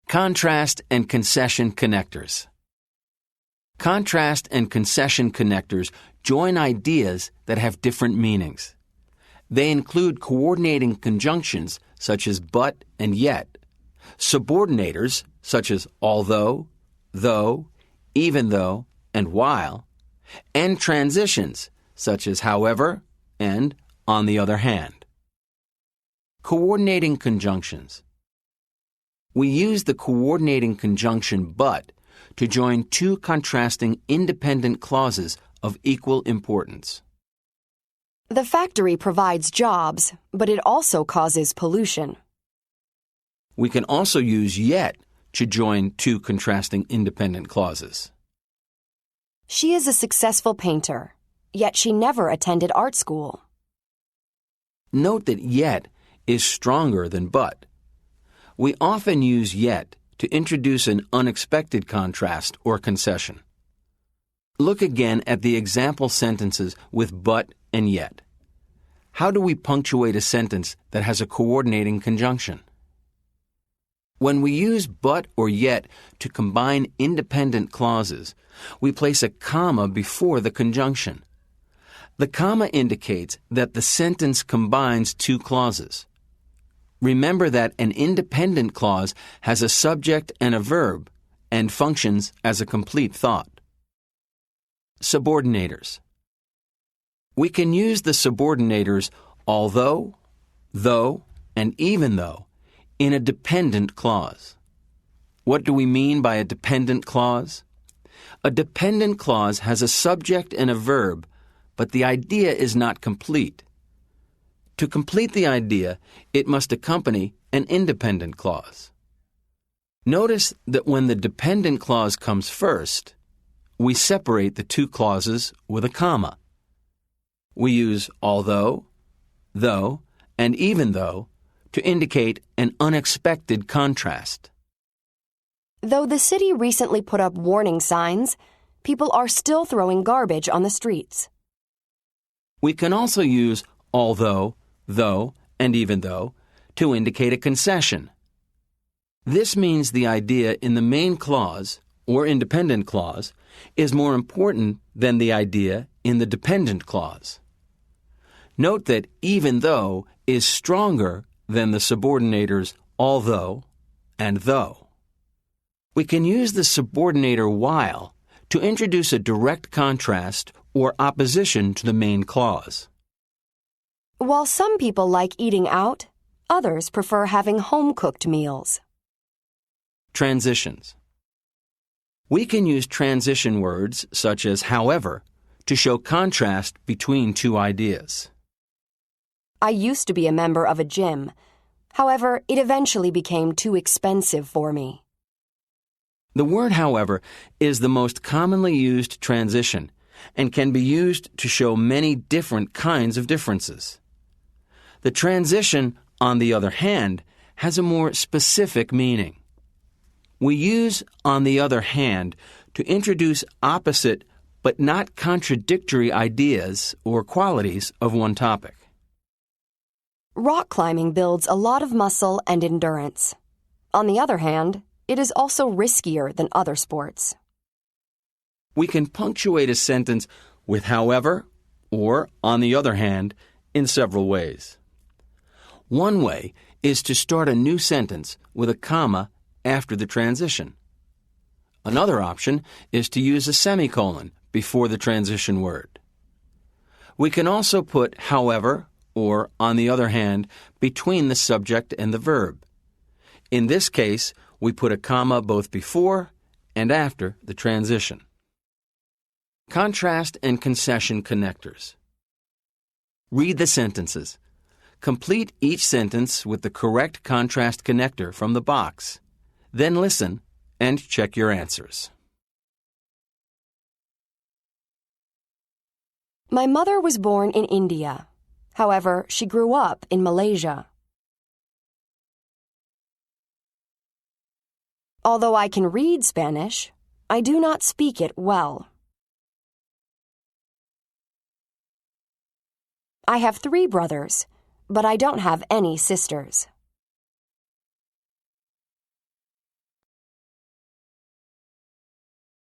Contrast and concession connectors. Contrast and concession connectors join ideas that have different meanings. They include coordinating conjunctions such as but and yet, subordinators such as although, though, even though, and while, and transitions such as however and on the other hand. Coordinating conjunctions. We use the coordinating conjunction but to join two contrasting independent clauses of equal importance. The factory provides jobs, but it also causes pollution. We can also use yet to join two contrasting independent clauses. She is a successful painter, yet she never attended art school. Note that yet is stronger than but. We often use yet to introduce an unexpected contrast or concession. Look again at the example sentences with but and yet. How do we punctuate a sentence that has a coordinating conjunction? When we use but or yet to combine independent clauses, we place a comma before the conjunction. The comma indicates that the sentence combines two clauses. Remember that an independent clause has a subject and a verb and functions as a complete thought. Subordinators. We can use the subordinators although, though, and even though in a dependent clause. What do we mean by a dependent clause? A dependent clause has a subject and a verb, but the idea is not complete. To complete the idea, it must accompany an independent clause. Notice that when the dependent clause comes first, we separate the two clauses with a comma. We use although, though, and even though to indicate an unexpected contrast. Though the city recently put up warning signs, people are still throwing garbage on the streets. We can also use although, though, and even though to indicate a concession. This means the idea in the main clause, or independent clause, is more important than the idea in the dependent clause. Note that even though is stronger than the subordinators although and though. We can use the subordinator while to introduce a direct contrast or opposition to the main clause. While some people like eating out, others prefer having home-cooked meals. Transitions. We can use transition words such as however to show contrast between two ideas. I used to be a member of a gym. However, it eventually became too expensive for me. The word however is the most commonly used transition and can be used to show many different kinds of differences. The transition, on the other hand, has a more specific meaning. We use on the other hand to introduce opposite but not contradictory ideas or qualities of one topic. Rock climbing builds a lot of muscle and endurance. On the other hand, it is also riskier than other sports. We can punctuate a sentence with however or on the other hand in several ways. One way is to start a new sentence with a comma after the transition. Another option is to use a semicolon before the transition word. We can also put however or on the other hand between the subject and the verb. In this case, we put a comma both before and after the transition. Contrast and concession connectors. Read the sentences. Complete each sentence with the correct contrast connector from the box. Then listen and check your answers. My mother was born in India. However, she grew up in Malaysia. Although I can read Spanish, I do not speak it well. I have 3 brothers, but I don't have any sisters.